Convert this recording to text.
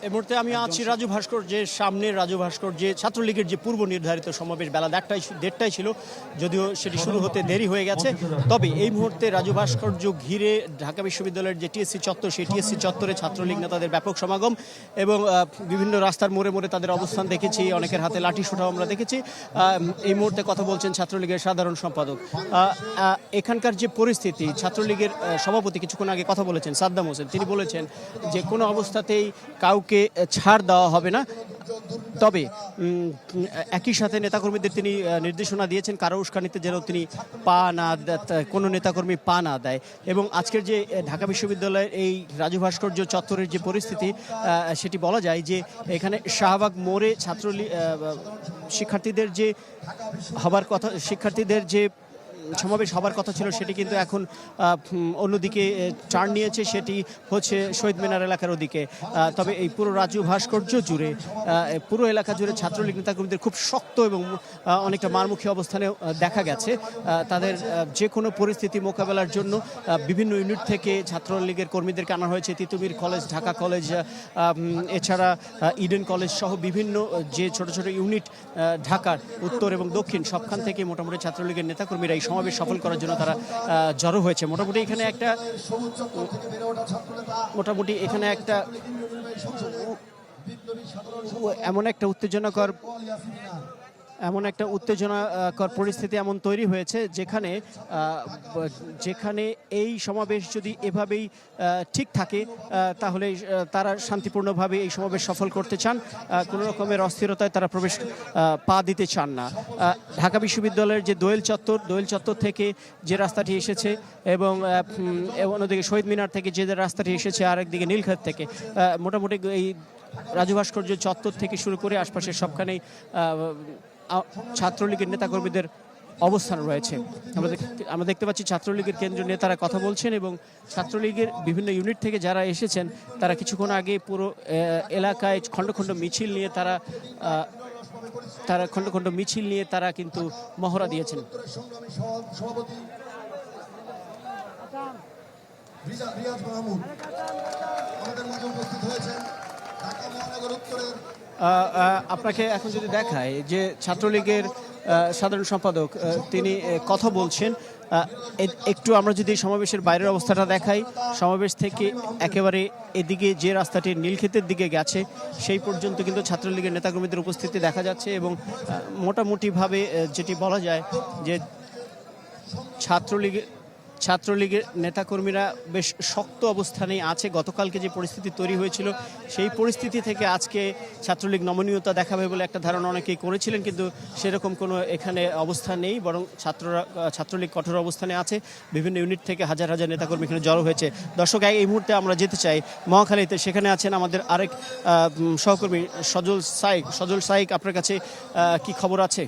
এই মুহূর্তে আমি আছি রাজু ভাস্কর্যের সামনে। রাজু ভাস্কর্যে ছাত্রলীগের যে পূর্ব নির্ধারিত সমাবেশ বেলা দেড়টায় ছিল, যদিও সেটি শুরু হতে দেরি হয়ে গেছে। তবে এই মুহূর্তে রাজু ভাস্কর্য ঘিরে ঢাকা বিশ্ববিদ্যালয়ের যে টিএসসি চত্বর, সেই টিএসসি চত্বরে ছাত্রলীগ নেতাদের ব্যাপক সমাগম এবং বিভিন্ন রাস্তার মোড়ে মোড়ে তাদের অবস্থান দেখেছি, অনেকের হাতে লাঠি সোঁটাও আমরা দেখেছি। এই মুহূর্তে কথা বলছেন ছাত্রলীগের সাধারণ সম্পাদক। এখানকার যে পরিস্থিতি, ছাত্রলীগের সভাপতি কিছুক্ষণ আগে কথা বলেছেন সাদ্দাম হোসেন, তিনি বলেছেন যে কোনো অবস্থাতেই কাউকে ছাড় দেওয়া হবে না। তবে একই সাথে নেতাকর্মীদের তিনি নির্দেশনা দিয়েছেন কারো উস্কানিতে যেন তিনি কোনো নেতাকর্মী পা না দেয়। এবং আজকের যে ঢাকা বিশ্ববিদ্যালয়ের এই রাজু ভাস্কর্য চত্বরের যে পরিস্থিতি, সেটি বলা যায় যে এখানে শাহবাগ মোড়ে শিক্ষার্থীদের যে সমাবেশ হবার কথা ছিল, সেটি কিন্তু এখন অন্যদিকে টার্ন নিয়েছে, সেটি হচ্ছে শহীদ মিনার এলাকার ওদিকে। তবে এই পুরো রাজু ভাস্কর্য জুড়ে, পুরো এলাকা জুড়ে ছাত্রলীগ নেতাকর্মীদের খুব শক্ত এবং অনেকটা মারমুখী অবস্থানে দেখা গেছে। তাদের যে কোনো পরিস্থিতি মোকাবেলার জন্য বিভিন্ন ইউনিট থেকে ছাত্রলীগের কর্মীদেরকে আনা হয়েছে। তিতুমির কলেজ, ঢাকা কলেজ, এছাড়া ইডেন কলেজ সহ বিভিন্ন যে ছোট ছোট ইউনিট ঢাকার উত্তর এবং দক্ষিণ সবখান থেকে মোটামুটি ছাত্রলীগের নেতাকর্মীরা এই সমাবেশ সফল করার জন্য তারা জড়ো হয়েছে। মোটামুটি এখানে একটা এমন একটা উত্তেজনাকর পরিস্থিতি এমন তৈরি হয়েছে, যেখানে এই সমাবেশ যদি এভাবেই ঠিক থাকে তাহলে তারা শান্তিপূর্ণভাবে এই সমাবেশ সফল করতে চান। কোনো রকমের অস্থিরতায় তারা পা দিতে চান না। ঢাকা বিশ্ববিদ্যালয়ের যে দোয়েল চত্বর থেকে যে রাস্তাটি এসেছে এবং অন্যদিকে শহীদ মিনার থেকে যে রাস্তাটি এসেছে, আর একদিকে নীলক্ষেত থেকে, মোটামুটি এই রাজু ভাস্কর্য চত্বর থেকে শুরু করে আশপাশের সবখানেই ছাত্রলীগের নেতাকর্মীদের অবস্থান রয়েছে। আমরা দেখতে পাচ্ছি ছাত্রলীগের কেন্দ্রীয় নেতারা কথা বলছেন এবং ছাত্রলীগের বিভিন্ন ইউনিট থেকে যারা এসেছেন তারা কিছুক্ষণ আগে পুরো এলাকায় খণ্ড খণ্ড মিছিল নিয়ে তারা কিন্তু মহড়া দিয়েছেন। আপনাকে এখন যদি দেখায় যে ছাত্রলীগের সাধারণ সম্পাদক তিনি কথা বলছেন, একটু আমরা যদি সমাবেশের বাইরের অবস্থাটা দেখাই, সমাবেশ থেকে একেবারে এদিকে যে রাস্তাটি নীলক্ষেতের দিকে গেছে সেই পর্যন্ত কিন্তু ছাত্রলীগের নেতাকর্মীদের উপস্থিতি দেখা যাচ্ছে এবং মোটামুটিভাবে যেটি বলা যায় যে ছাত্রলীগের নেতাকর্মীরা বেশ শক্ত অবস্থানেই আছে। গতকালকে যে পরিস্থিতি তৈরি হয়েছিল সেই পরিস্থিতি থেকে আজকে ছাত্রলীগ নমনীয়তা দেখাবে বলে একটা ধারণা অনেকেই করেছিলেন, কিন্তু সেরকম কোনো এখানে অবস্থা নেই, বরং ছাত্রলীগ কঠোর অবস্থানে আছে। বিভিন্ন ইউনিট থেকে হাজার হাজার নেতাকর্মী এখানে জড়ো হয়েছে। দর্শক, এই মুহূর্তে আমরা যেতে চাই মহাখালীতে, সেখানে আছেন আমাদের আরেক সহকর্মী সজল সাইক। আপনার কাছে কি খবর আছে?